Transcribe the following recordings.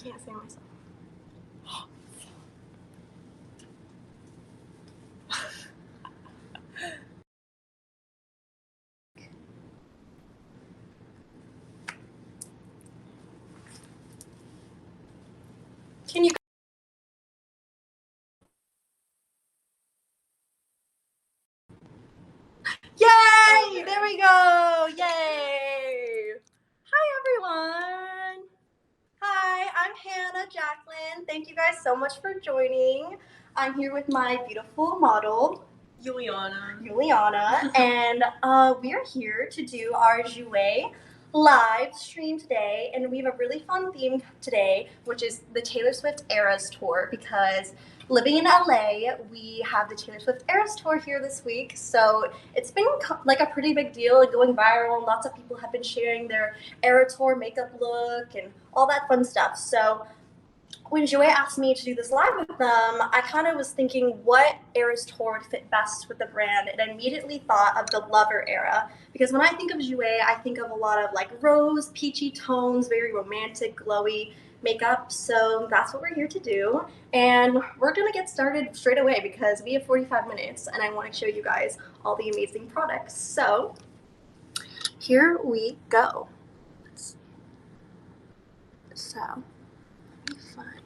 can't say myself. Can you? Yay! There we go! Yay! Hi, everyone! Hi, I'm Hannah, Jaclyn. Thank you guys so much for joining. I'm here with my beautiful model, Juliana, and we are here to do our Jouer live stream today, and we have a really fun theme today, which is the Taylor Swift Eras Tour, because living in LA, we have the Taylor Swift Eras Tour here this week, so it's been like a pretty big deal and going viral, and lots of people have been sharing their Era Tour makeup look and all that fun stuff. So when Jouer asked me to do this live with them, I kind of was thinking what Eras Tour would fit best with the brand, and I immediately thought of the Lover era, because when I think of Jouer, I think of a lot of like rose, peachy tones, very romantic, glowy makeup. So that's what we're here to do, and we're gonna get started straight away because we have 45 minutes, and I want to show you guys all the amazing products. So here we go. So find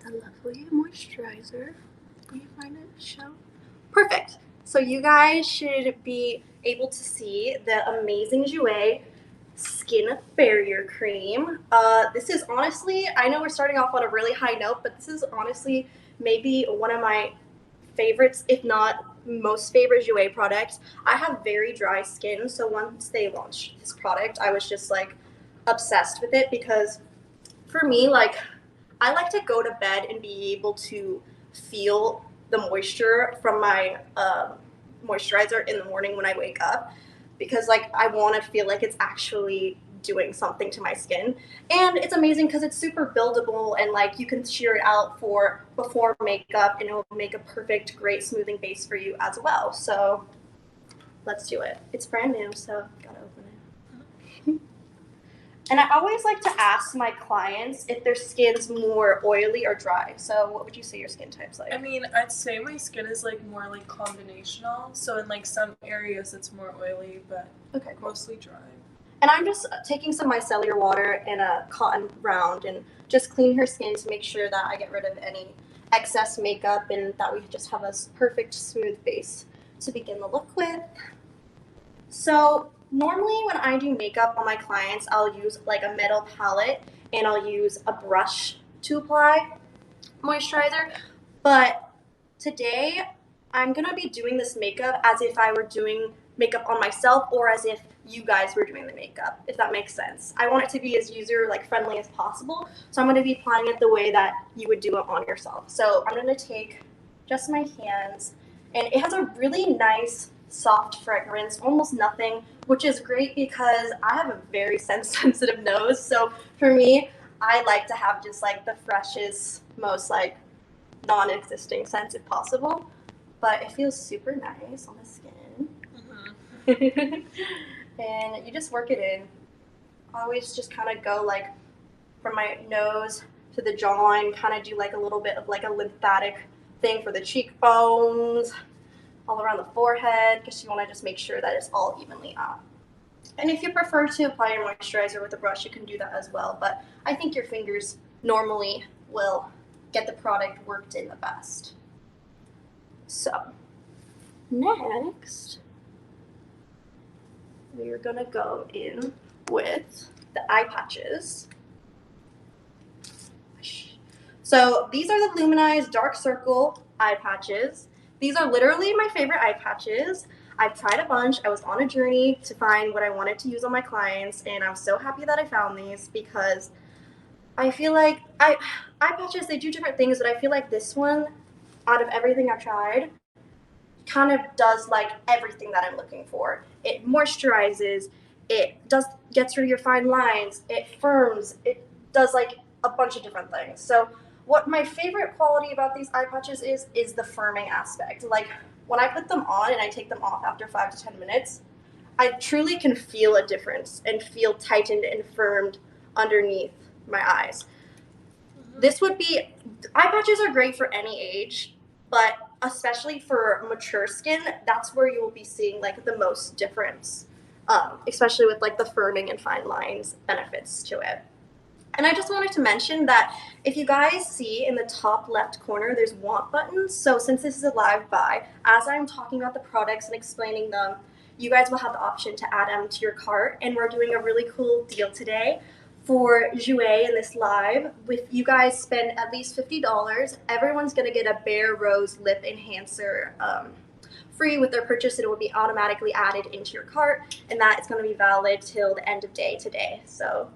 the lovely moisturizer. Can you find it? Show. Perfect. So you guys should be able to see the amazing Jouer Skin Barrier Cream. This is honestly, I know we're starting off on a really high note, but this is honestly maybe one of my favorites, if not most favorite Jouer products. I have very dry skin, so once they launched this product, I was just like obsessed with it, because for me, like, I like to go to bed and be able to feel the moisture from my moisturizer in the morning when I wake up, because like I want to feel like it's actually doing something to my skin. And it's amazing because it's super buildable, and like you can sheer it out for before makeup, and it will make a perfect, great smoothing base for you as well. So let's do it. It's brand new, so gotta open it. And I always like to ask my clients if their skin's more oily or dry. So what would you say your skin type's like? I mean, I'd say my skin is like more like combinational. So in like some areas it's more oily, but okay, cool. Mostly dry. And I'm just taking some micellar water in a cotton round and just clean her skin to make sure that I get rid of any excess makeup and that we just have a perfect smooth base to begin the look with. So normally when I do makeup on my clients, I'll use like a metal palette and I'll use a brush to apply moisturizer. But today I'm gonna be doing this makeup as if I were doing makeup on myself, or as if you guys were doing the makeup, if that makes sense. I want it to be as user like friendly as possible, so I'm gonna be applying it the way that you would do it on yourself. So I'm gonna take just my hands, and it has a really nice soft fragrance, almost nothing, which is great because I have a very sensitive nose. So for me, I like to have just like the freshest, most like non-existing scents if possible. But it feels super nice on the skin. Mm-hmm. And you just work it in. I always just kind of go like from my nose to the jawline, kind of do like a little bit of like a lymphatic thing for the cheekbones, all around the forehead, because you want to just make sure that it's all evenly out. And if you prefer to apply your moisturizer with a brush, you can do that as well. But I think your fingers normally will get the product worked in the best. So next, we're gonna go in with the eye patches. So these are the Luminize Dark Circle eye patches. These are literally my favorite eye patches. I've tried a bunch. I was on a journey to find what I wanted to use on my clients, and I'm so happy that I found these, because I feel like eye patches, they do different things, but I feel like this one, out of everything I've tried, kind of does like everything that I'm looking for. It moisturizes, it gets rid of your fine lines, it firms, it does like a bunch of different things. So what my favorite quality about these eye patches is the firming aspect. Like when I put them on and I take them off after 5 to 10 minutes, I truly can feel a difference and feel tightened and firmed underneath my eyes. This would be, eye patches are great for any age, but especially for mature skin, that's where you will be seeing like the most difference, especially with like the firming and fine lines benefits to it. And I just wanted to mention that if you guys see in the top left corner, there's want buttons. So since this is a live buy, as I'm talking about the products and explaining them, you guys will have the option to add them to your cart. And we're doing a really cool deal today for Jouer in this live. If you guys spend at least $50, everyone's gonna get a Bare Rose Lip Enhancer free with their purchase. It will be automatically added into your cart, and that is going to be valid till the end of day today. So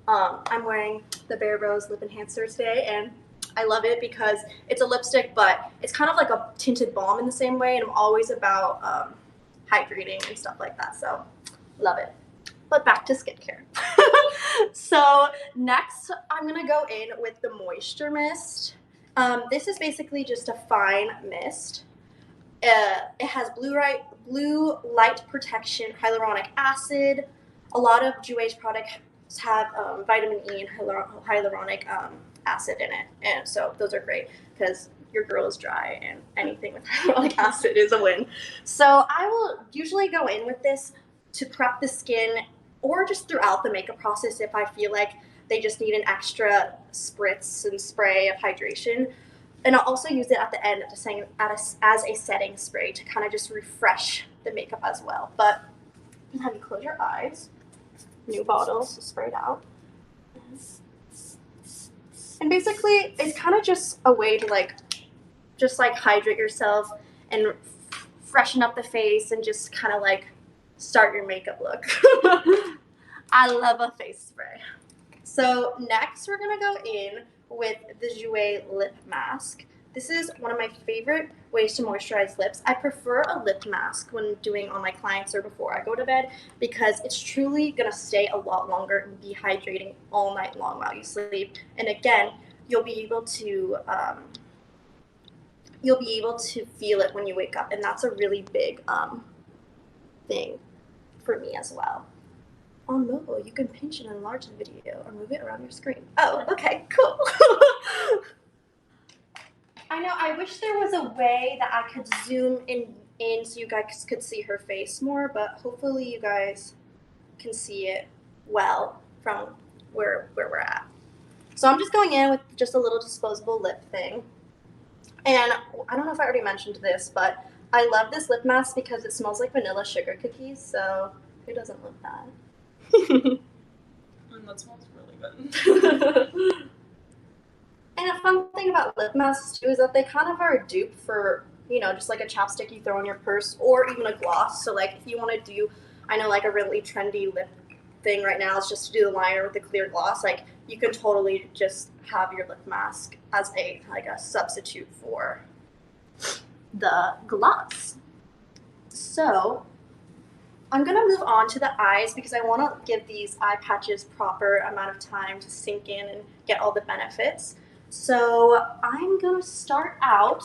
I'm wearing the Bare Rose Lip Enhancer today, and I love it because it's a lipstick, but it's kind of like a tinted balm in the same way, and I'm always about hydrating and stuff like that, so love it. But back to skincare. So next, I'm going to go in with the Moisture Mist. This is basically just a fine mist. It has blue light protection, hyaluronic acid. A lot of Jouer's products have vitamin E and hyaluronic acid in it, and so those are great because your girl is dry, and anything with hyaluronic acid is a win. So I will usually go in with this to prep the skin, or just throughout the makeup process if I feel like they just need an extra spritz and spray of hydration. And I'll also use it at the end as a setting spray to kind of just refresh the makeup as well. But have you close your eyes. New bottles sprayed out. And basically, it's kind of just a way to just hydrate yourself and freshen up the face and just kind of start your makeup look. I love a face spray. So next, we're gonna go in with the Jouer lip mask. This is one of my favorite ways to moisturize lips. I prefer a lip mask when doing on my clients or before I go to bed because it's truly gonna stay a lot longer and be hydrating all night long while you sleep. And again, you'll be able to feel it when you wake up, and that's a really big thing for me as well. On mobile, you can pinch and enlarge the video or move it around your screen. Oh, okay, cool. I know, I wish there was a way that I could zoom in so you guys could see her face more, but hopefully you guys can see it well from where we're at. So I'm just going in with just a little disposable lip thing. And I don't know if I already mentioned this, but I love this lip mask because it smells like vanilla sugar cookies, so who doesn't love that? And that smells really good. And a fun thing about lip masks too is that they kind of are a dupe for, just like a chapstick you throw in your purse or even a gloss. So if you want to do, I know a really trendy lip thing right now is just to do the liner with the clear gloss. You can totally just have your lip mask as a substitute for the gloss. So I'm going to move on to the eyes because I want to give these eye patches proper amount of time to sink in and get all the benefits. So I'm going to start out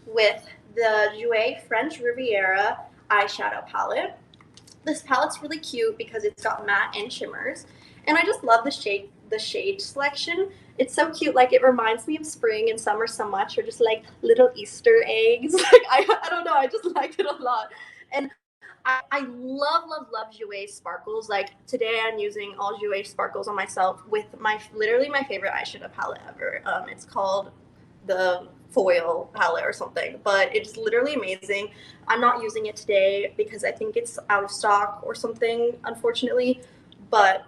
with the Jouer French Riviera eyeshadow palette. This palette's really cute because it's got matte and shimmers, and I just love the shade selection. It's so cute. It reminds me of spring and summer so much, or just little Easter eggs. I don't know. I just like it a lot. And I love Jouer sparkles. Today I'm using all Jouer sparkles on myself with literally my favorite eyeshadow palette ever. It's called the Foil palette or something, but it's literally amazing. I'm not using it today because I think it's out of stock or something, unfortunately. But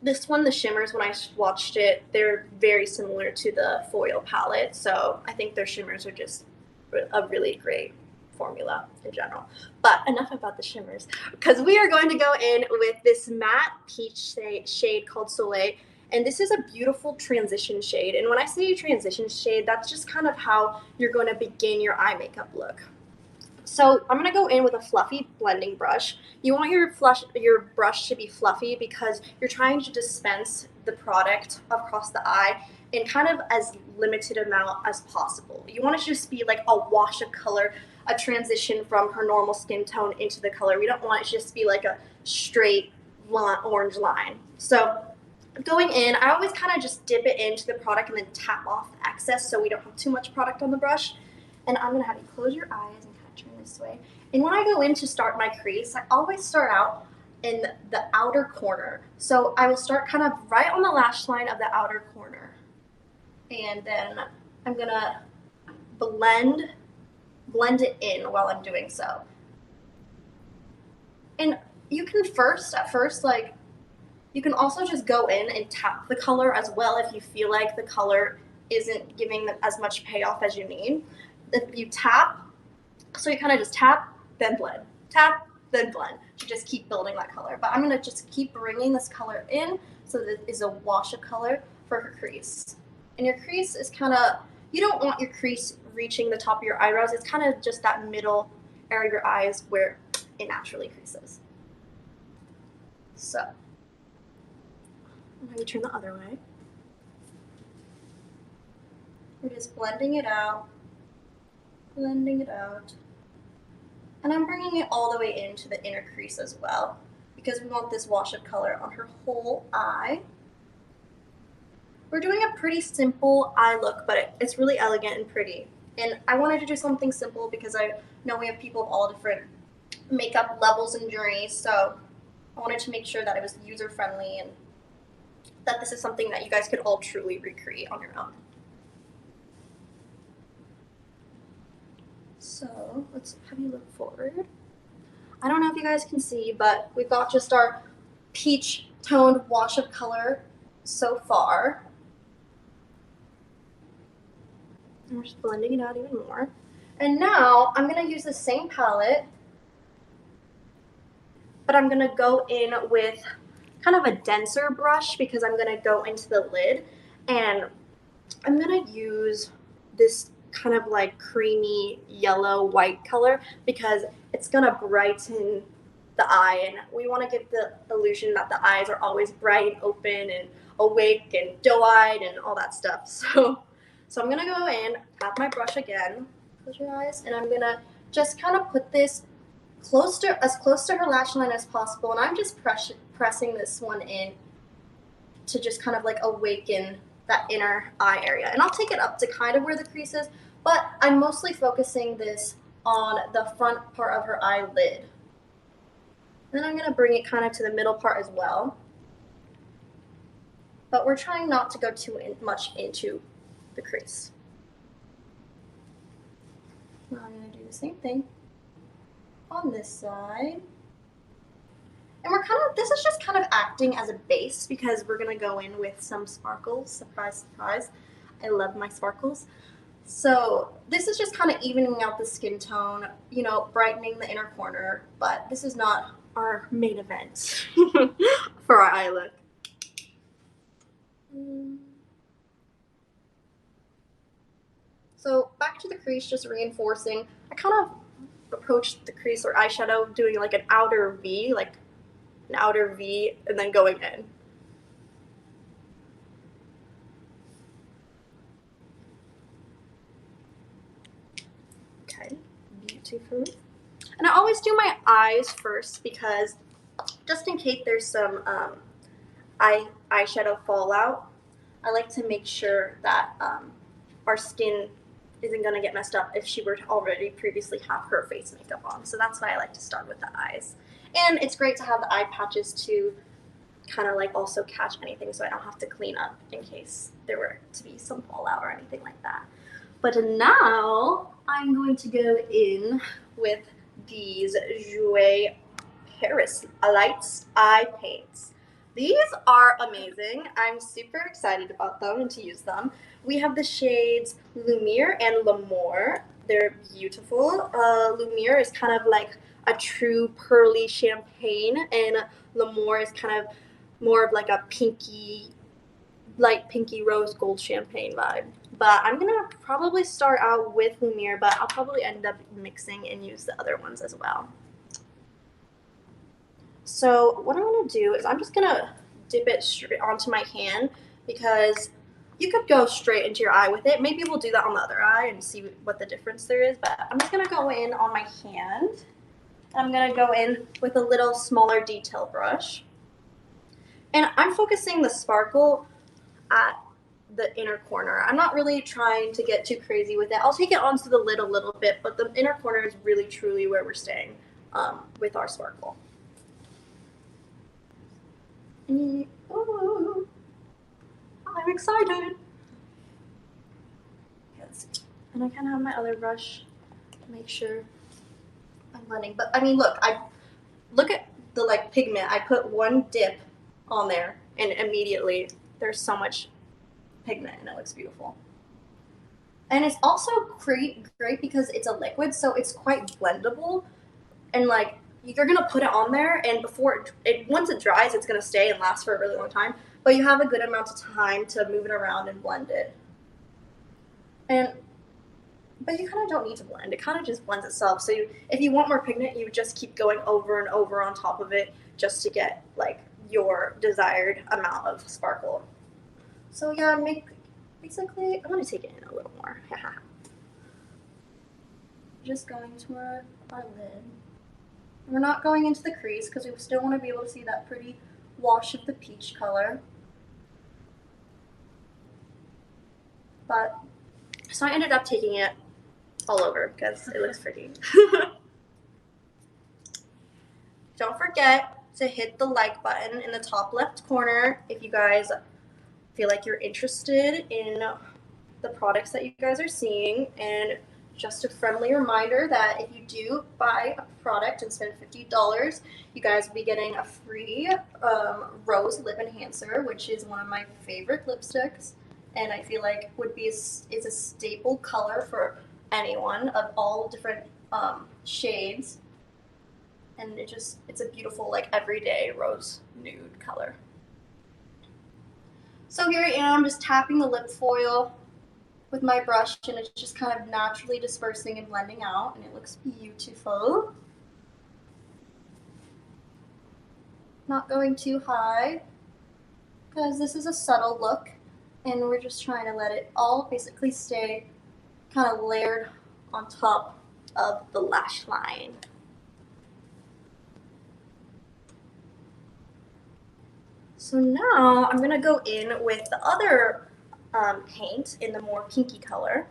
this one, the shimmers, when I swatched it, they're very similar to the Foil palette. So I think their shimmers are just a really great formula in general. But enough about the shimmers, because we are going to go in with this matte peach shade called Soleil, and this is a beautiful transition shade. And when I say transition shade, that's just kind of how you're going to begin your eye makeup look. So I'm going to go in with a fluffy blending brush. You want your brush to be fluffy because you're trying to dispense the product across the eye in kind of as limited amount as possible. You want it to just be a wash of color, a transition from her normal skin tone into the color. We don't want it to just be a straight orange line. So going in, I always kind of just dip it into the product and then tap off the excess so we don't have too much product on the brush. And I'm going to have you close your eyes and kind of turn this way. And when I go in to start my crease, I always start out in the outer corner. So I will start kind of right on the lash line of the outer corner. And then I'm going to blend it in while I'm doing so. And you can at first, like, you can also just go in and tap the color as well if you feel like the color isn't giving as much payoff as you need. If you tap, so you kind of just tap, then blend, tap, then blend. You just keep building that color. But I'm going to just keep bringing this color in so that it is a wash of color for her crease. And your crease is kind of, you don't want your crease reaching the top of your eyebrows. It's kind of just that middle area of your eyes where it naturally creases. So, let me turn the other way. We're just blending it out. And I'm bringing it all the way into the inner crease as well because we want this wash of color on her whole eye. We're doing a pretty simple eye look, but it's really elegant and pretty. And I wanted to do something simple because I know we have people of all different makeup levels and journeys, so I wanted to make sure that it was user-friendly and that this is something that you guys could all truly recreate on your own. So let's have you look forward. I don't know if you guys can see, but we've got just our peach toned wash of color so far. And we're just blending it out even more. And now I'm going to use the same palette, but I'm going to go in with kind of a denser brush because I'm going to go into the lid. And I'm going to use this kind of like creamy yellow white color because it's going to brighten the eye, and we want to give the illusion that the eyes are always bright and open and awake and doe-eyed and all that stuff. So I'm going to go in, tap my brush again, close your eyes, and I'm going to just kind of put this as close to her lash line as possible, and I'm just pressing this one in to just kind of like awaken that inner eye area. And I'll take it up to kind of where the crease is, but I'm mostly focusing this on the front part of her eyelid. Then I'm going to bring it kind of to the middle part as well. But we're trying not to go too much into the crease. Now I'm going to do the same thing on this side. And this is just kind of acting as a base because we're going to go in with some sparkles. Surprise, surprise. I love my sparkles. So this is just kind of evening out the skin tone, brightening the inner corner, but this is not our main event for our eye look. So back to the crease, just reinforcing. I kind of approached the crease or eyeshadow doing like an outer V, and then going in. Okay, beautiful. And I always do my eyes first because just in case there's some eyeshadow fallout, I like to make sure that our skin isn't going to get messed up if she were to already previously have her face makeup on. So that's why I like to start with the eyes. And it's great to have the eye patches to kind of like also catch anything so I don't have to clean up in case there were to be some fallout or anything like that. But now I'm going to go in with these Jouer Paris Lights eye paints. These are amazing. I'm super excited about them and to use them. We have the shades Lumiere and L'Amour. They're beautiful. Lumiere is kind of like a true pearly champagne, and L'Amour is kind of more of like a light pinky rose gold champagne vibe. But I'm going to probably start out with Lumiere, but I'll probably end up mixing and use the other ones as well. So what I'm going to do is I'm just going to dip it straight onto my hand because you could go straight into your eye with it. Maybe we'll do that on the other eye and see what the difference there is. But I'm just going to go in on my hand. I'm going to go in with a little smaller detail brush. And I'm focusing the sparkle at the inner corner. I'm not really trying to get too crazy with it. I'll take it onto the lid a little bit, but the inner corner is really truly where we're staying with our sparkle. Ooh, I'm excited. Yes. And I kind of have my other brush to make sure I'm blending. But I mean, look at the like pigment. I put one dip on there, and immediately there's so much pigment, and it looks beautiful. And it's also great because it's a liquid, so it's quite blendable. And like you're gonna put it on there, and before it once it dries, it's gonna stay and last for a really long time. But you have a good amount of time to move it around and blend it. But you kind of don't need to blend. It kind of just blends itself. So if you want more pigment, you just keep going over and over on top of it just to get like your desired amount of sparkle. So yeah, basically, I'm gonna take it in a little more. Just going to our lid. We're not going into the crease because we still want to be able to see that pretty wash of the peach color. But so I ended up taking it all over because it looks pretty. Don't forget to hit the like button in the top left corner if you guys feel like you're interested in the products that you guys are seeing. And just a friendly reminder that if you do buy a product and spend $50, you guys will be getting a free rose lip enhancer, which is one of my favorite lipsticks, and I feel like is a staple color for anyone of all different shades. And it's a beautiful like everyday rose nude color. So here I am just tapping the lip foil with my brush, and it's just kind of naturally dispersing and blending out, and it looks beautiful. Not going too high because this is a subtle look, and we're just trying to let it all basically stay kind of layered on top of the lash line. So now I'm gonna go in with the other paint in the more pinky color.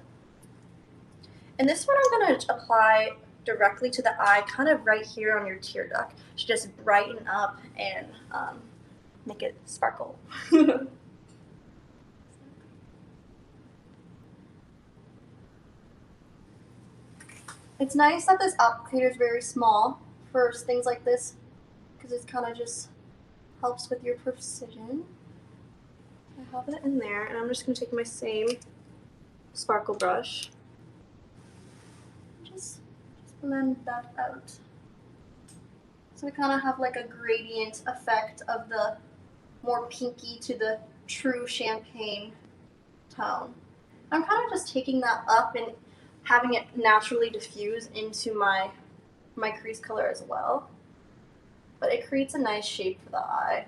And this one I'm gonna apply directly to the eye, kind of right here on your tear duct, to just brighten up and make it sparkle. It's nice that this applicator is very small for things like this because it kind of just helps with your precision. I have it in there, and I'm just going to take my same sparkle brush. Just blend that out. So we kind of have like a gradient effect of the more pinky to the true champagne tone. I'm kind of just taking that up and having it naturally diffuse into my crease color as well. But it creates a nice shape for the eye.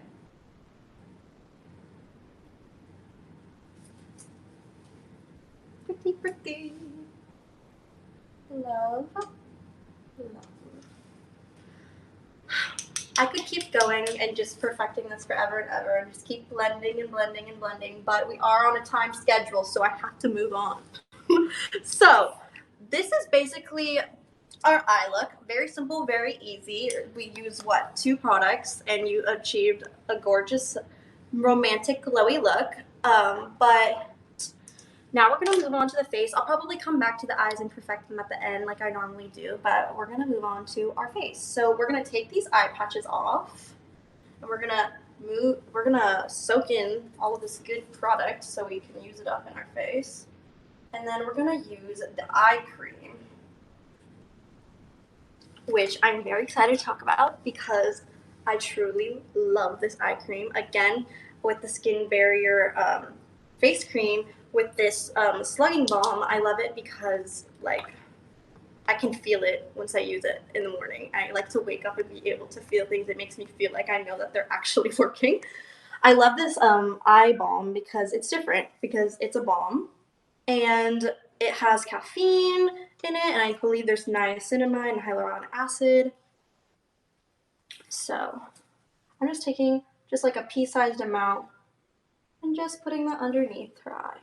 Pretty, pretty. Love. Love. I could keep going and just perfecting this forever and ever and just keep blending and blending and blending, but we are on a time schedule, so I have to move on. So this is basically our eye look. Very simple, very easy. We use two products, and you achieved a gorgeous, romantic, glowy look. But now we're gonna move on to the face. I'll probably come back to the eyes and perfect them at the end like I normally do, but we're gonna move on to our face. So we're gonna take these eye patches off, and we're gonna soak in all of this good product so we can use it up in our face. And then we're gonna use the eye cream, which I'm very excited to talk about because I truly love this eye cream. Again, with the Skin Barrier face cream, with this slugging balm, I love it because like I can feel it once I use it in the morning. I like to wake up and be able to feel things. It makes me feel like I know that they're actually working. I love this eye balm because it's different, because it's a balm and it has caffeine in it, and I believe there's niacinamide and hyaluronic acid. So I'm just taking just like a pea-sized amount, and just putting that underneath her eye.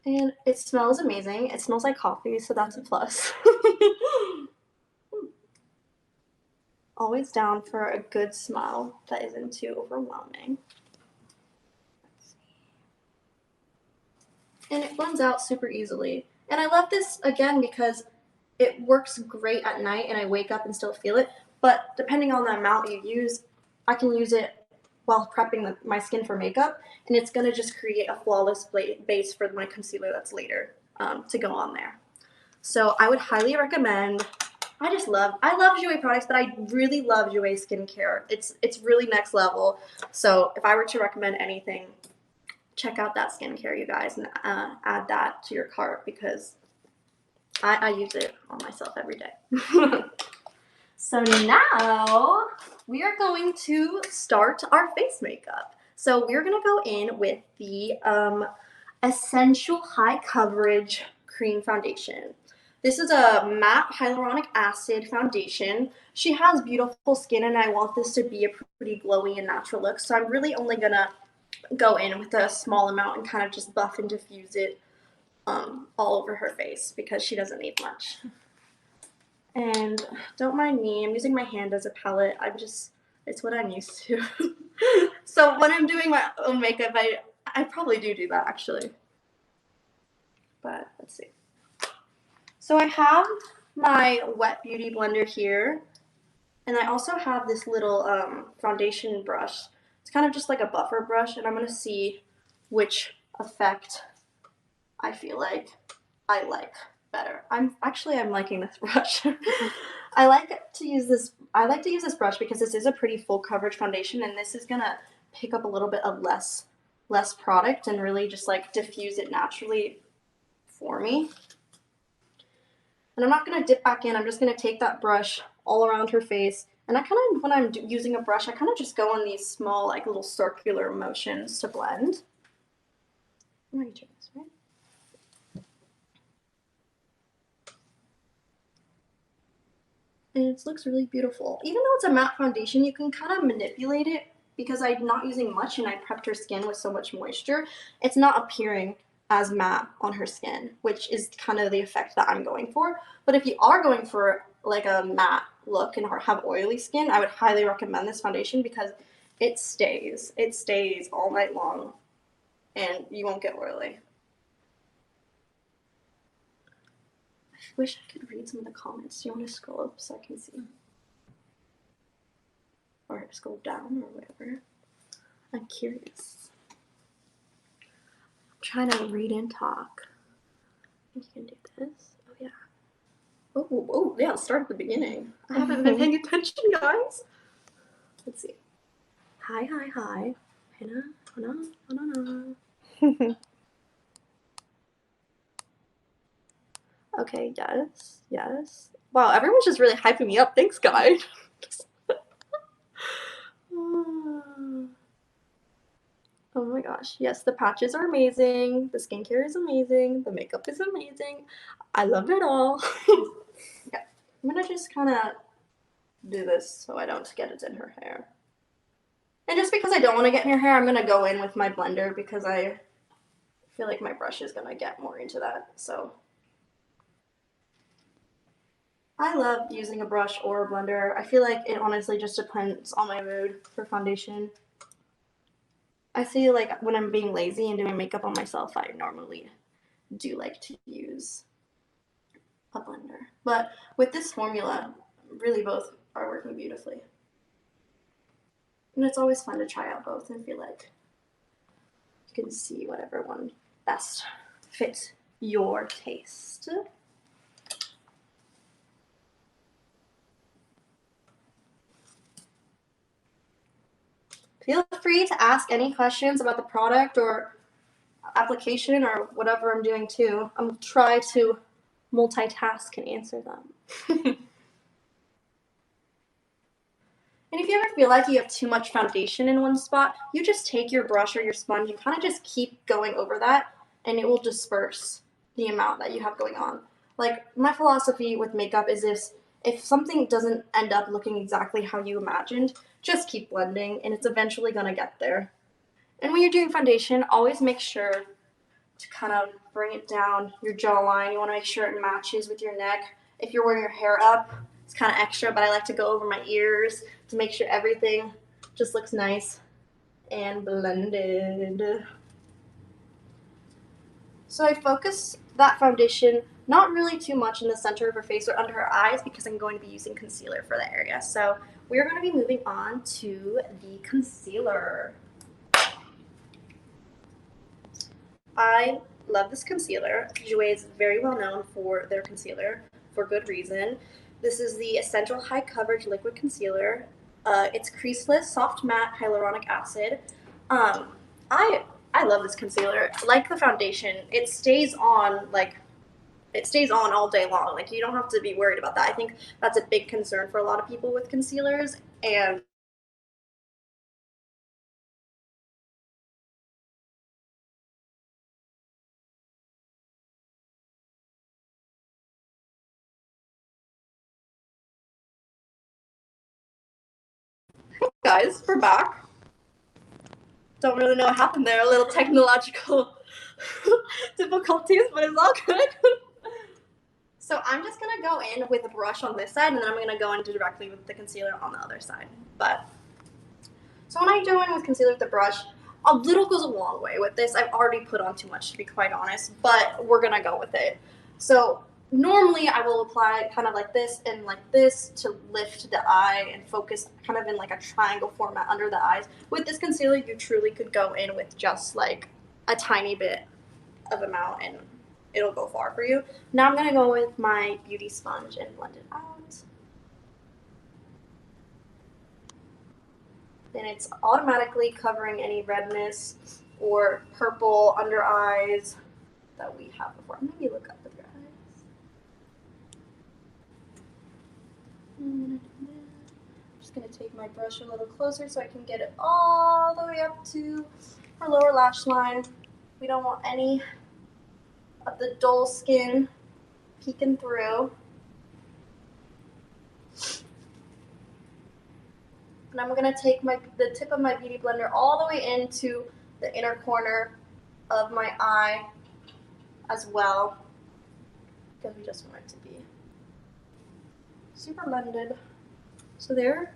And it smells amazing. It smells like coffee, so that's a plus. Always down for a good smell that isn't too overwhelming. And it blends out super easily. And I love this again because it works great at night and I wake up and still feel it. But depending on the amount you use, I can use it while prepping my skin for makeup, and it's going to just create a flawless base for my concealer that's later to go on there. So I would highly recommend. I love Jouer products, but I really love Jouer skincare. It's really next level. So if I were to recommend anything, check out that skincare, you guys, and add that to your cart because I use it on myself every day. So now we are going to start our face makeup. So we're going to go in with the Essential High Coverage Cream Foundation. This is a matte hyaluronic acid foundation. She has beautiful skin and I want this to be a pretty glowy and natural look. So I'm really only going to go in with a small amount and kind of just buff and diffuse it all over her face because she doesn't need much. And don't mind me, I'm using my hand as a palette. It's what I'm used to. So when I'm doing my own makeup, I probably do that actually. But let's see. So I have my Wet Beauty blender here. And I also have this little foundation brush. It's kind of just like a buffer brush. And I'm going to see which effect I feel like I like better. I'm liking this brush. I like to use this brush because this is a pretty full coverage foundation and this is gonna pick up a little bit of less product and really just like diffuse it naturally for me. And I'm not gonna dip back in, I'm just gonna take that brush all around her face. And I kind of, when I'm using a brush, I kind of just go in these small like little circular motions to blend. I'm gonna turn this, right? And it looks really beautiful. Even though it's a matte foundation, you can kind of manipulate it because I'm not using much and I prepped her skin with so much moisture. It's not appearing as matte on her skin, which is kind of the effect that I'm going for. But if you are going for like a matte look and have oily skin, I would highly recommend this foundation because it stays all night long and you won't get oily. I wish I could read some of the comments. Do you want to scroll up so I can see? Or scroll down or whatever. I'm curious. I'm trying to read and talk. I think you can do this. Oh, yeah. Oh, yeah, start at the beginning. I haven't been paying attention, guys. Let's see. Hi. Hannah. Okay, yes. Wow, everyone's just really hyping me up. Thanks, guys. Oh my gosh. Yes, the patches are amazing. The skincare is amazing. The makeup is amazing. I love it all. Yeah, I'm gonna just kind of do this so I don't get it in her hair. And just because I don't want to get in her hair, I'm gonna go in with my blender because I feel like my brush is gonna get more into that. So I love using a brush or a blender. I feel like it honestly just depends on my mood for foundation. I feel like when I'm being lazy and doing makeup on myself, I normally do like to use a blender. But with this formula, really both are working beautifully. And it's always fun to try out both and feel like you can see whatever one best fits your taste. Feel free to ask any questions about the product or application or whatever I'm doing too. I'm try to multitask and answer them. And if you ever feel like you have too much foundation in one spot, you just take your brush or your sponge and kind of just keep going over that and it will disperse the amount that you have going on. Like my philosophy with makeup is this: If something doesn't end up looking exactly how you imagined, just keep blending and it's eventually gonna get there. And when you're doing foundation, always make sure to kind of bring it down your jawline. You wanna make sure it matches with your neck. If you're wearing your hair up, it's kind of extra, but I like to go over my ears to make sure everything just looks nice and blended. So I focus that foundation not really too much in the center of her face or under her eyes because I'm going to be using concealer for that area. So we're going to be moving on to the concealer. I love this concealer. Jouer is very well known for their concealer for good reason. This is the Essential High Coverage Liquid Concealer. It's creaseless, soft matte hyaluronic acid. I love this concealer. Like the foundation, it stays on all day long. Like you don't have to be worried about that. I think that's a big concern for a lot of people with concealers. And guys, we're back. Don't really know what happened there. A little technological difficulties, but it's all good. So I'm just gonna go in with a brush on this side, and then I'm gonna go in directly with the concealer on the other side. But so when I go in with concealer with the brush, a little goes a long way with this. I've already put on too much, to be quite honest, but we're gonna go with it. So normally I will apply kind of like this and like this to lift the eye and focus kind of in like a triangle format under the eyes. With this concealer, you truly could go in with just like a tiny bit of amount and it'll go far for you. Now I'm gonna go with my beauty sponge and blend it out. And it's automatically covering any redness or purple under eyes that we have before. Maybe look up with your eyes. I'm just gonna take my brush a little closer so I can get it all the way up to our lower lash line. We don't want any of the dull skin peeking through. And I'm gonna take the tip of my beauty blender all the way into the inner corner of my eye as well, because we just want it to be super blended. So there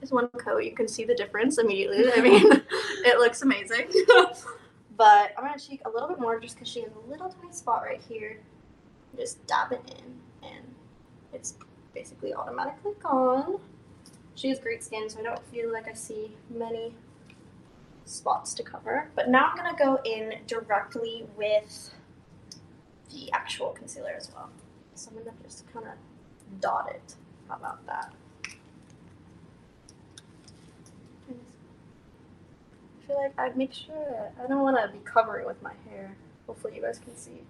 is one coat. You can see the difference immediately. I mean, it looks amazing. But I'm gonna cheek a little bit more just because she has a little tiny spot right here. Just dab it in, and it's basically automatically gone. She has great skin, so I don't feel like I see many spots to cover. But now I'm gonna go in directly with the actual concealer as well. So I'm gonna just kind of dot it. How about that? I feel like I make sure I don't want to be covering with my hair. Hopefully you guys can see.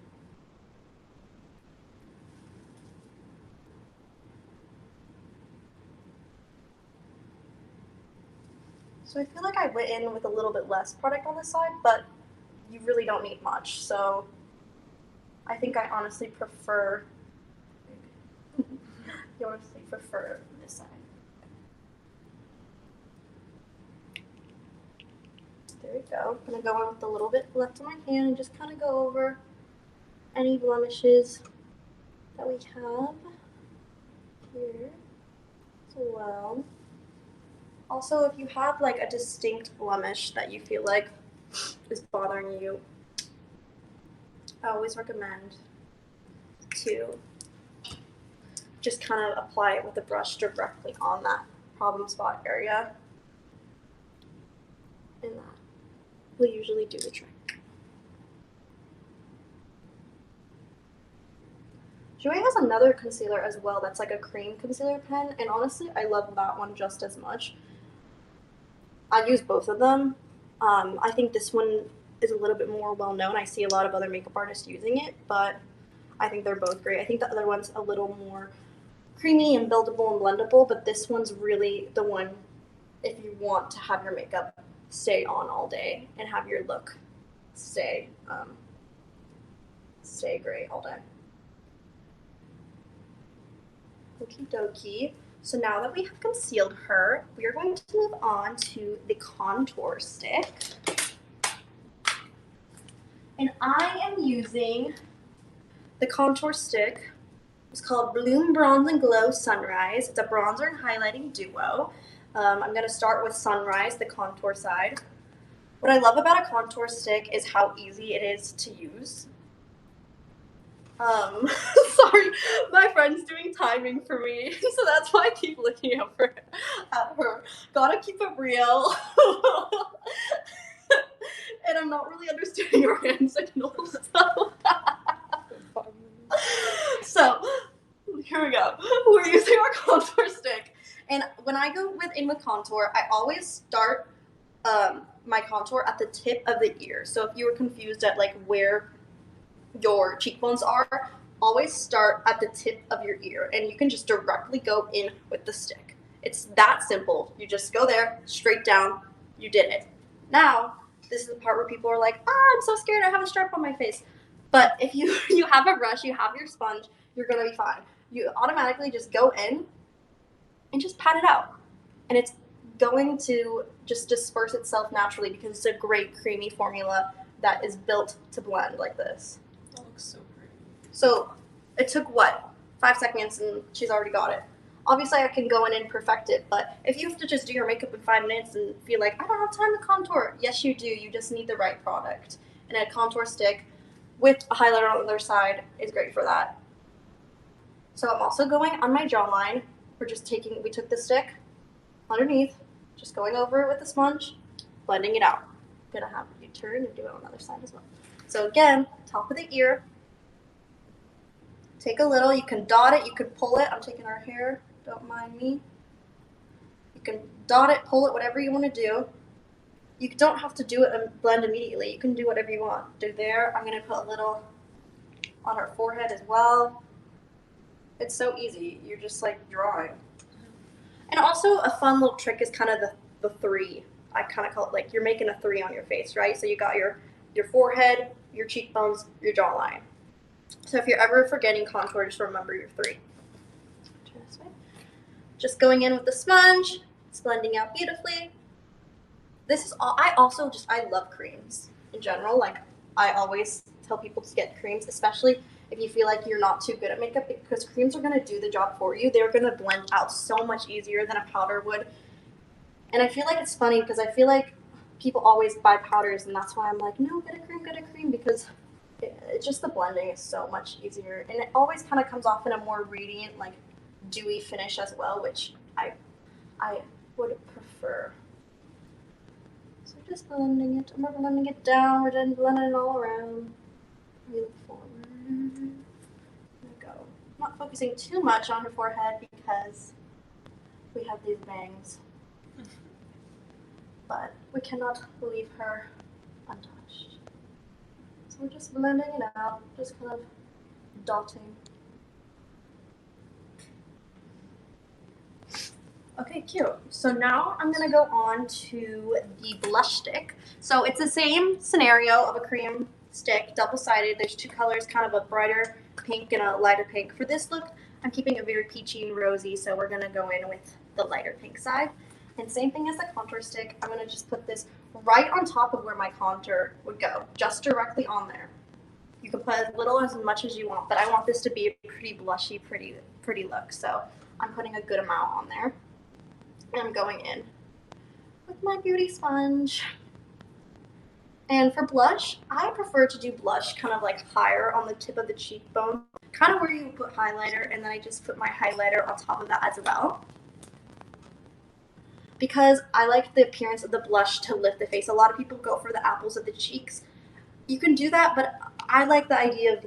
So I feel like I went in with a little bit less product on this side, but you really don't need much. So I think I honestly prefer this side. There we go. I'm gonna go in with a little bit left on my hand and just kind of go over any blemishes that we have here as well. Also, if you have like a distinct blemish that you feel like is bothering you, I always recommend to just kind of apply it with a brush directly on that problem spot area. And that will usually do the trick. Jouer has another concealer as well that's like a cream concealer pen, and honestly, I love that one just as much. I use both of them. I think this one is a little bit more well known. I see a lot of other makeup artists using it, but I think they're both great. I think the other one's a little more creamy and buildable and blendable, but this one's really the one if you want to have your makeup stay on all day and have your look stay great all day. Okie dokie. So now that we have concealed her, we are going to move on to the contour stick. And I am using the contour stick. It's called Bloom Bronze and Glow Sunrise. It's a bronzer and highlighting duo. I'm going to start with Sunrise, the contour side. What I love about a contour stick is how easy it is to use. Sorry, my friend's doing timing for me, so that's why I keep looking over at her. Gotta keep it real. And I'm not really understanding her hand signals. So, here we go. We're using our contour stick. And when I go with contour, I always start my contour at the tip of the ear. So if you were confused at like where your cheekbones are, always start at the tip of your ear, and you can just directly go in with the stick. It's that simple. You just go there, straight down, you did it. Now, this is the part where people are like, I'm so scared, I have a stripe on my face. But if you have a brush, you have your sponge, you're gonna be fine. You automatically just go in and just pat it out. And it's going to just disperse itself naturally because it's a great creamy formula that is built to blend like this. That looks so pretty. So it took 5 seconds and she's already got it. Obviously I can go in and perfect it, but if you have to just do your makeup in 5 minutes and feel like, I don't have time to contour, yes you do, you just need the right product. And a contour stick with a highlighter on the other side is great for that. So I'm also going on my jawline. We took the stick underneath, just going over it with the sponge, blending it out. I'm gonna have you turn and do it on the other side as well. So again, top of the ear, take a little, you can dot it, you could pull it. I'm taking our hair, don't mind me. You can dot it, pull it, whatever you want to do. You don't have to do it and blend immediately. You can do whatever you want. Do there. I'm going to put a little on her forehead as well. It's so easy. You're just like drawing. And also a fun little trick is kind of the three. I kind of call it like you're making a 3 on your face, right? So you got your forehead, your cheekbones, your jawline. So if you're ever forgetting contour, just remember your 3. Turn this way. Just going in with the sponge, it's blending out beautifully. This is all. I love creams in general. Like I always tell people to get creams, especially if you feel like you're not too good at makeup, because creams are gonna do the job for you. They're gonna blend out so much easier than a powder would. And I feel like it's funny because I feel like people always buy powders, and that's why I'm like, no, get a cream, because it's just the blending is so much easier, and it always kind of comes off in a more radiant, like dewy finish as well, which I would prefer. So just blending it. We're blending it down. We're then blending it all around. We look forward. There we go. I'm not focusing too much on her forehead because we have these bangs. But we cannot leave her untouched. So we're just blending it out, just kind of dotting. Okay, cute. So now I'm gonna go on to the blush stick. So it's the same scenario of a cream stick, double-sided. There's 2 colors, kind of a brighter pink and a lighter pink. For this look, I'm keeping it very peachy and rosy, so we're gonna go in with the lighter pink side. And same thing as the contour stick, I'm gonna just put this right on top of where my contour would go, just directly on there. You can put as little or as much as you want, but I want this to be a pretty blushy, pretty look. So I'm putting a good amount on there. And I'm going in with my beauty sponge. And for blush, I prefer to do blush kind of like higher on the tip of the cheekbone, kind of where you put highlighter, and then I just put my highlighter on top of that as well. Because I like the appearance of the blush to lift the face. A lot of people go for the apples of the cheeks. You can do that, but I like the idea of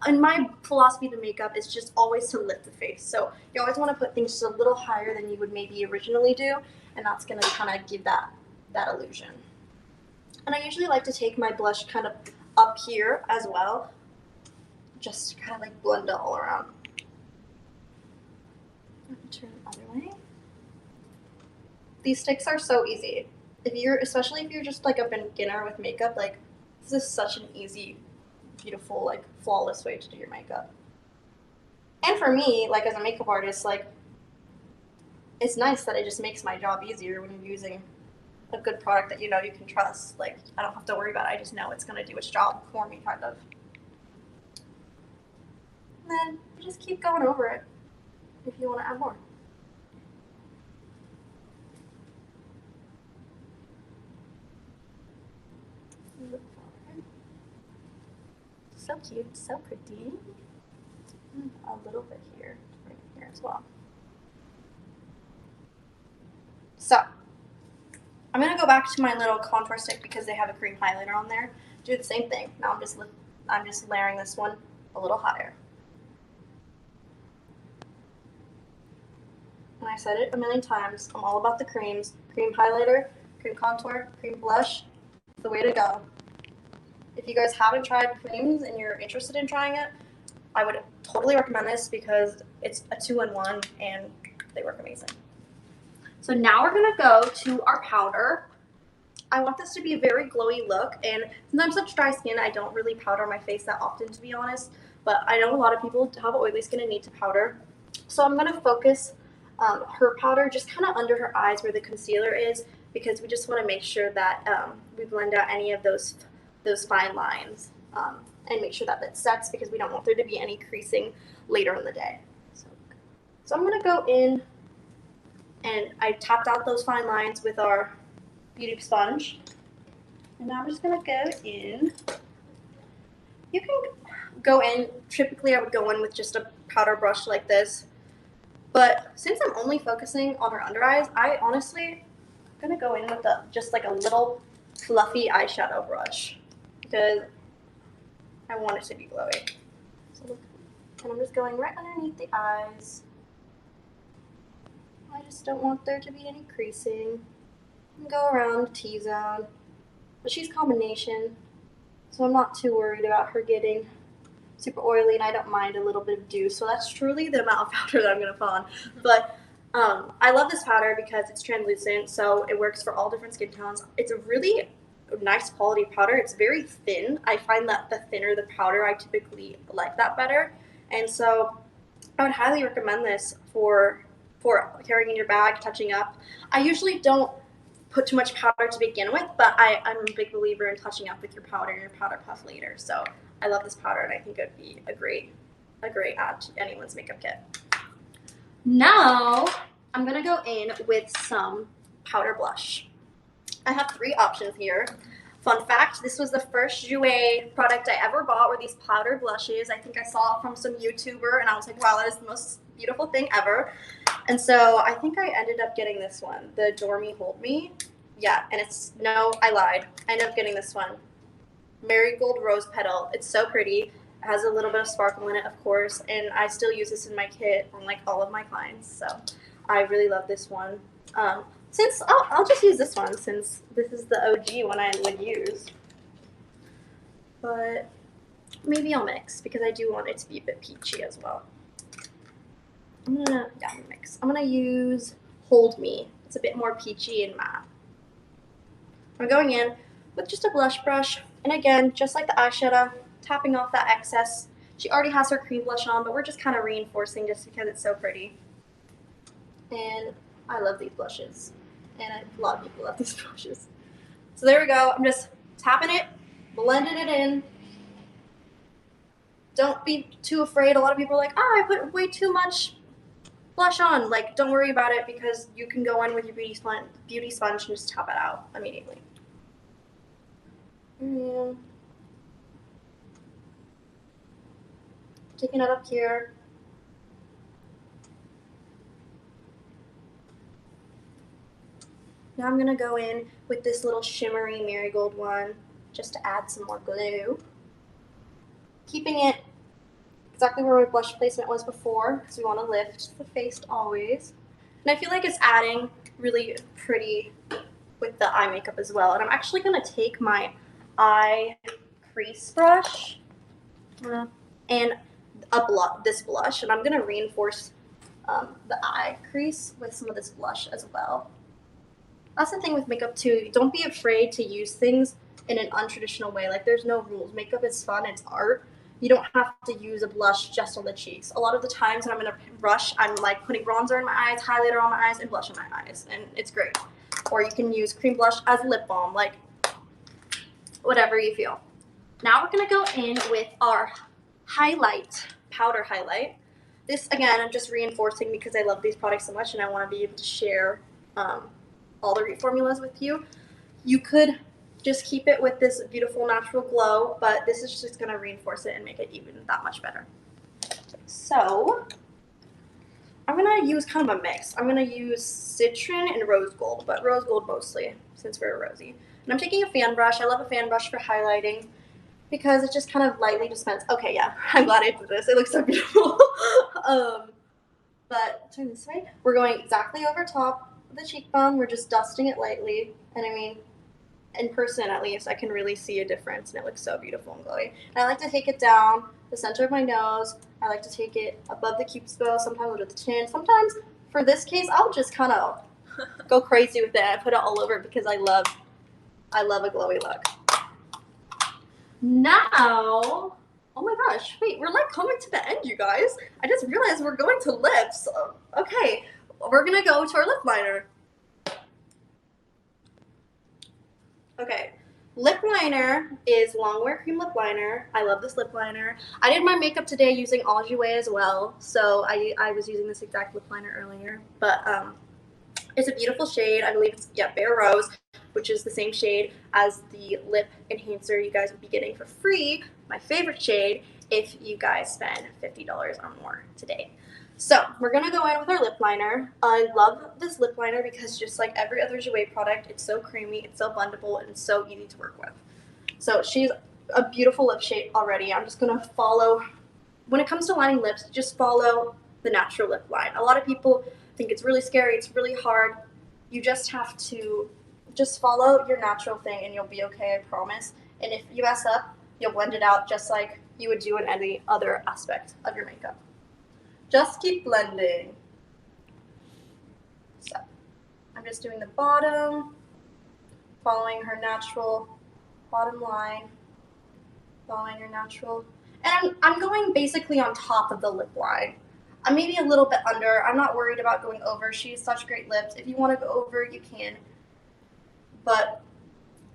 in my philosophy to makeup is just always to lift the face. So you always want to put things just a little higher than you would maybe originally do, and that's going to kind of give that illusion. And I usually like to take my blush kind of up here as well, just to kind of like blend it all around. Turn it the other way. These sticks are so easy. Especially if you're just like a beginner with makeup, like this is such an easy, beautiful, like flawless way to do your makeup. And for me, like as a makeup artist, like it's nice that it just makes my job easier when you're using a good product that you know you can trust. Like I don't have to worry about it. I just know it's gonna do its job for me, kind of. And then you just keep going over it if you want to add more. So cute, so pretty. A little bit here, right here as well. So I'm gonna go back to my little contour stick because they have a cream highlighter on there. Do the same thing. Now I'm just layering this one a little higher. And I said it a million times. I'm all about the creams. Cream highlighter, cream contour, cream blush. The way to go. If you guys haven't tried creams and you're interested in trying it, I would totally recommend this because it's a 2-in-1 and they work amazing. So now we're gonna go to our powder. I want this to be a very glowy look, and since I'm such dry skin, I don't really powder my face that often, to be honest. But I know a lot of people have oily skin and need to powder. So I'm gonna focus her powder just kind of under her eyes where the concealer is, because we just want to make sure that we blend out any of those fine lines and make sure that it sets, because we don't want there to be any creasing later in the day. So I'm gonna go in, and I tapped out those fine lines with our beauty sponge. And now I'm just gonna go in. You can go in, typically I would go in with just a powder brush like this. But since I'm only focusing on her under eyes, I honestly am gonna go in with just like a little fluffy eyeshadow brush because I want it to be glowy. So look, and I'm just going right underneath the eyes. I just don't want there to be any creasing. And go around the T-zone. But she's combination, so I'm not too worried about her getting super oily, and I don't mind a little bit of dew. So that's truly the amount of powder that I'm going to put on. But I love this powder because it's translucent, so it works for all different skin tones. It's a really nice quality powder. It's very thin. I find that the thinner the powder, I typically like that better. And so I would highly recommend this for carrying in your bag, touching up. I usually don't put too much powder to begin with, but I'm a big believer in touching up with your powder and your powder puff later. So I love this powder, and I think it would be a great add to anyone's makeup kit. Now I'm gonna go in with some powder blush. I have 3 options here. Fun fact, this was the first Jouer product I ever bought, were these powder blushes. I think I saw it from some YouTuber, and I was like, wow, that is the most beautiful thing ever. And so I think I ended up getting this one, the Adore Me, Hold Me. Yeah, and I lied. I ended up getting this one, Marigold Rose Petal. It's so pretty. It has a little bit of sparkle in it, of course, and I still use this in my kit on like all of my clients. So I really love this one. Since I'll just use this one since this is the OG one I would use. But maybe I'll mix because I do want it to be a bit peachy as well. I'm gonna mix. I'm gonna use Hold Me. It's a bit more peachy and matte. I'm going in with just a blush brush, and again, just like the eyeshadow, tapping off that excess. She already has her cream blush on, but we're just kind of reinforcing just because it's so pretty. And I love these blushes, and a lot of people love these blushes. So there we go. I'm just tapping it, blending it in. Don't be too afraid. A lot of people are like, oh, I put way too much blush on. Like, don't worry about it because you can go in with your beauty sponge and just tap it out immediately. And taking it up here. Now I'm gonna go in with this little shimmery marigold one just to add some more glow. Keeping it exactly where my blush placement was before because we want to lift the face always. And I feel like it's adding really pretty with the eye makeup as well. And I'm actually going to take my eye crease brush and this blush, and I'm going to reinforce the eye crease with some of this blush as well. That's the thing with makeup too. Don't be afraid to use things in an untraditional way. Like, there's no rules. Makeup is fun. It's art. You don't have to use a blush just on the cheeks. A lot of the times when I'm in a rush, I'm like putting bronzer in my eyes, highlighter on my eyes, and blush in my eyes, and it's great. Or you can use cream blush as lip balm, like whatever you feel. Now we're gonna go in with our highlight, powder highlight. This, again, I'm just reinforcing because I love these products so much and I want to be able to share all the formulas with you. You could just keep it with this beautiful natural glow, but this is just going to reinforce it and make it even that much better. So I'm going to use kind of a mix. I'm going to use citron and rose gold, but rose gold mostly since we're rosy. And I'm taking a fan brush. I love a fan brush for highlighting because it just kind of lightly dispenses. Okay, yeah, I'm glad I did this. It looks so beautiful. But turn this way. We're going exactly over top of the cheekbone. We're just dusting it lightly. And I mean, in person at least, I can really see a difference, and it looks so beautiful and glowy. And I like to take it down the center of my nose. I like to take it above the cupid's bow, sometimes under the chin. Sometimes, for this case, I'll just kind of go crazy with it. I put it all over because I love a glowy look. Now, oh my gosh, wait, we're like coming to the end, you guys. I just realized we're going to lips. Okay, we're gonna go to our lip liner. Okay, lip liner is Longwear Cream Lip Liner. I love this lip liner. I did my makeup today using Enjoué as well, so I was using this exact lip liner earlier. But it's a beautiful shade. I believe it's, yeah, Bare Rose, which is the same shade as the lip enhancer you guys would be getting for free, my favorite shade, if you guys spend $50 or more today. So we're going to go in with our lip liner. I love this lip liner because just like every other Jouer product, it's so creamy, it's so blendable, and it's so easy to work with. So she's a beautiful lip shade already. I'm just going to follow, when it comes to lining lips, just follow the natural lip line. A lot of people think it's really scary, it's really hard. You just have to just follow your natural thing and you'll be okay, I promise. And if you mess up, you'll blend it out just like you would do in any other aspect of your makeup. Just keep blending. So I'm just doing the bottom, following her natural bottom line, following her natural. And I'm going basically on top of the lip line. I'm maybe a little bit under. I'm not worried about going over. She has such great lips. If you want to go over, you can. But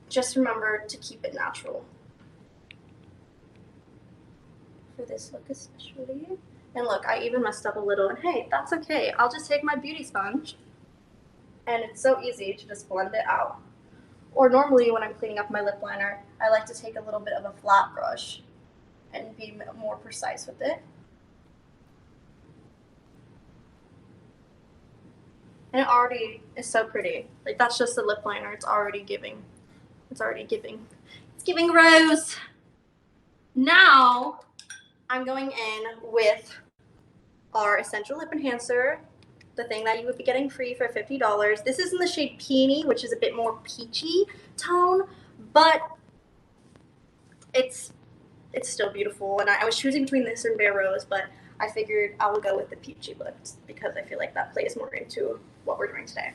just remember to keep it natural. For this look especially. And look, I even messed up a little, and hey, that's okay. I'll just take my beauty sponge, and it's so easy to just blend it out. Or normally when I'm cleaning up my lip liner, I like to take a little bit of a flat brush and be more precise with it. And it already is so pretty. Like, that's just the lip liner. It's already giving. It's already giving. It's giving rose. Now, I'm going in with our Essential Lip Enhancer, the thing that you would be getting free for $50. This is in the shade Peony, which is a bit more peachy tone, but it's still beautiful. And I was choosing between this and Bare Rose, but I figured I will go with the peachy lip because I feel like that plays more into what we're doing today.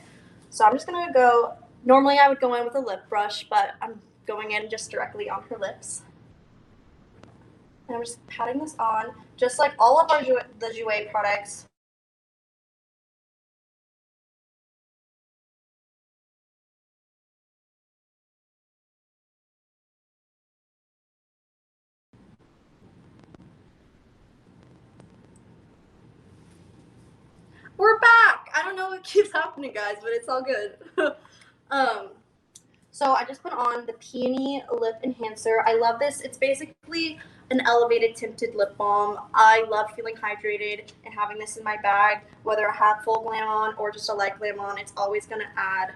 So I'm just going to go, normally I would go in with a lip brush, but I'm going in just directly on her lips. And I'm just patting this on, just like all of the Jouer products. We're back! I don't know what keeps happening, guys, but it's all good. So I just put on the Peony Lip Enhancer. I love this. It's basically an elevated tinted lip balm. I love feeling hydrated and having this in my bag, whether I have full glam on or just a light glam on, it's always going to add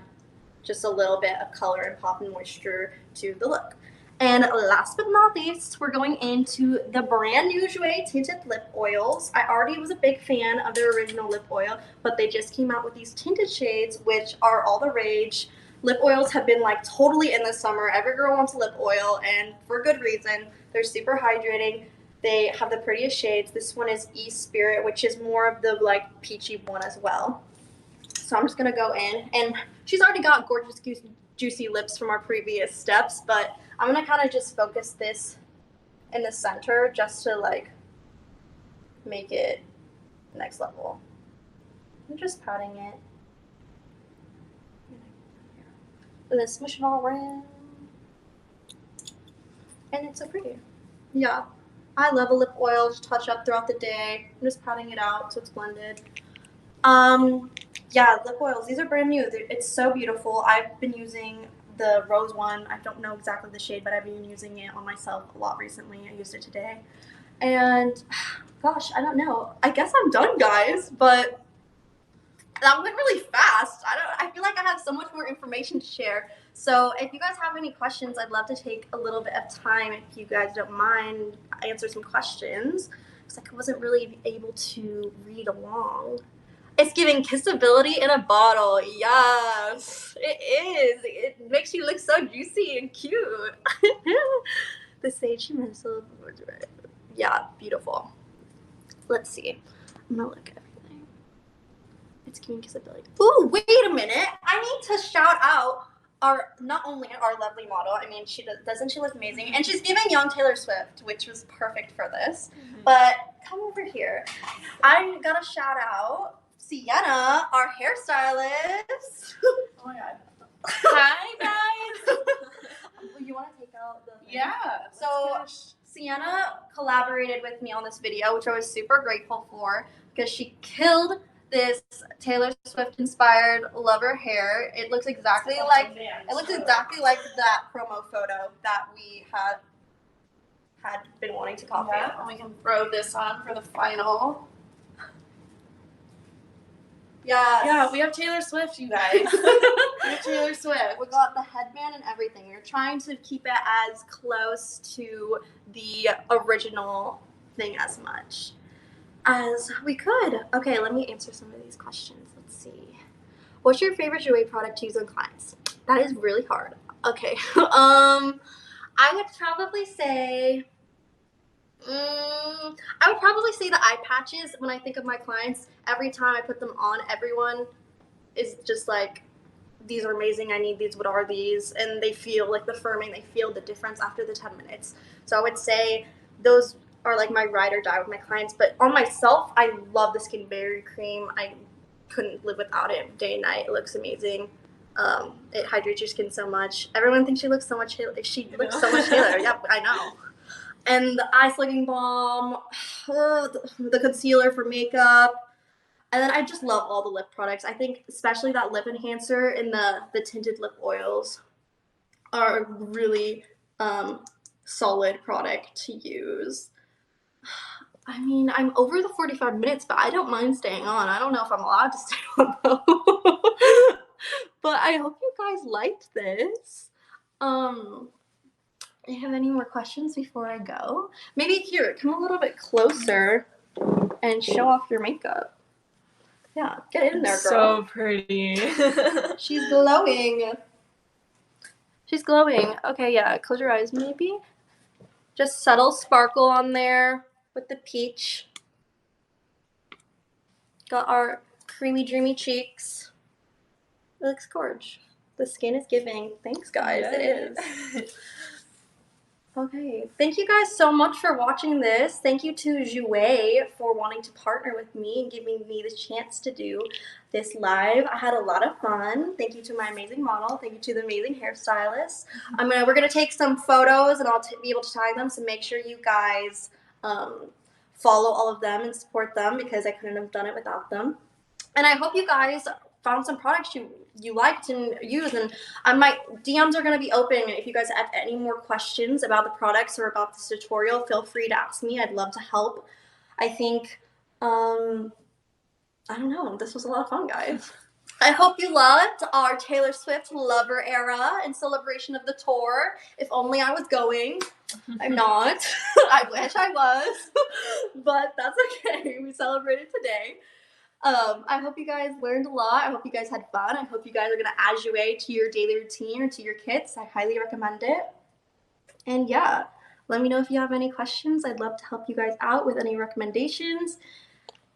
just a little bit of color and pop and moisture to the look. And last but not least, we're going into the brand new Jouer tinted lip oils. I already was a big fan of their original lip oil, but they just came out with these tinted shades, which are all the rage. Lip oils have been like totally in the summer. Every girl wants a lip oil, and for good reason. They're super hydrating. They have the prettiest shades. This one is E-Spirit, which is more of the like peachy one as well. So I'm just gonna go in, and she's already got gorgeous, juicy lips from our previous steps, but I'm gonna kind of just focus this in the center just to like make it next level. I'm just patting it. And then smush it all around. And it's so pretty. Yeah. I love a lip oil, just touch up throughout the day. I'm just patting it out so it's blended. Yeah, lip oils. These are brand new. It's so beautiful. I've been using the rose one. I don't know exactly the shade, but I've been using it on myself a lot recently. I used it today. And gosh, I don't know. I guess I'm done, guys, but that went really fast. I feel like I have so much more information to share. So if you guys have any questions, I'd love to take a little bit of time, if you guys don't mind, answer some questions, because I wasn't really able to read along. It's giving kissability in a bottle. Yes, it is. It makes you look so juicy and cute. The sage missile. Yeah, beautiful. Let's see. I'm gonna look at everything. It's giving kissability. Ooh, wait a minute. I need to shout out not only our lovely model. I mean, doesn't she look amazing? And she's giving young Taylor Swift, which was perfect for this. But come over here. I gotta shout out Sienna, our hairstylist. Oh my god. Hi guys. You want to take out the thing? Yeah. So Sienna collaborated with me on this video, which I was super grateful for, because she killed this Taylor Swift inspired lover hair. It looks exactly like that promo photo that we had been wanting to copy. Yeah, and we can throw this on for the final. Yeah, we have Taylor Swift, you guys. We have Taylor Swift. We got the headband and everything. We were trying to keep it as close to the original thing as much as we could. Okay, let me answer some of these questions. Let's see. What's your favorite Jouer product to use on clients? That is really hard. Okay. I would probably say the eye patches. When I think of my clients, every time I put them on, everyone is just like, these are amazing, I need these, what are these? And they feel like the firming, they feel the difference after the 10 minutes. So I would say those are like my ride or die with my clients. But on myself, I love the Skin Barrier Cream. I couldn't live without it day and night. It looks amazing. It hydrates your skin so much. Everyone thinks she looks so much Taylor. Yep, I know. And the eye slugging balm, the concealer for makeup. And then I just love all the lip products. I think especially that lip enhancer and the tinted lip oils are a really solid product to use. I mean, I'm over the 45 minutes, but I don't mind staying on. I don't know if I'm allowed to stay on though. But I hope you guys liked this. Do you have any more questions before I go? Maybe here, come a little bit closer and show off your makeup. Yeah, get in there, girl. So pretty. She's glowing. She's glowing. Okay, yeah, close your eyes maybe. Just subtle sparkle on there with the peach. Got our creamy, dreamy cheeks. It looks gorgeous. The skin is giving. Thanks, guys. Yeah. It is. Okay, thank you guys so much for watching this. Thank you to Jouer for wanting to partner with me and giving me the chance to do this live. I had a lot of fun. Thank you to my amazing model. Thank you to the amazing hairstylist. We're gonna take some photos and I'll be able to tag them. So make sure you guys follow all of them and support them, because I couldn't have done it without them. And I hope you guys found some products you liked and used, and my DMs are going to be open. If you guys have any more questions about the products or about this tutorial, feel free to ask me. I'd love to help. I think I don't know, this was a lot of fun, guys. I hope you loved our Taylor Swift lover era in celebration of the tour. If only I was going. I'm not. I wish I was. But that's okay. We celebrated today. I hope you guys learned a lot. I hope you guys had fun. I hope you guys are going to add Jouer to your daily routine or to your kits. I highly recommend it. And yeah, let me know if you have any questions. I'd love to help you guys out with any recommendations.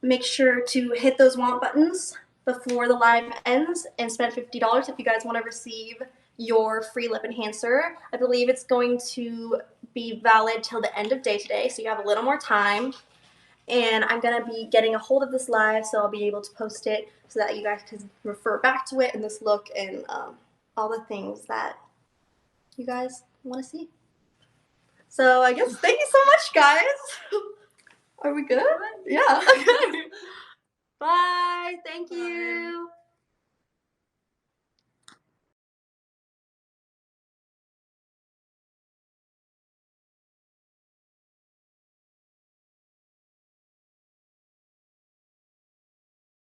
Make sure to hit those want buttons before the live ends and spend $50 if you guys want to receive your free lip enhancer. I believe it's going to be valid till the end of day today, so you have a little more time. And I'm going to be getting a hold of this live, so I'll be able to post it so that you guys can refer back to it and this look and all the things that you guys want to see. So I guess thank you so much, guys. Are we good? Yeah. Bye. Thank you.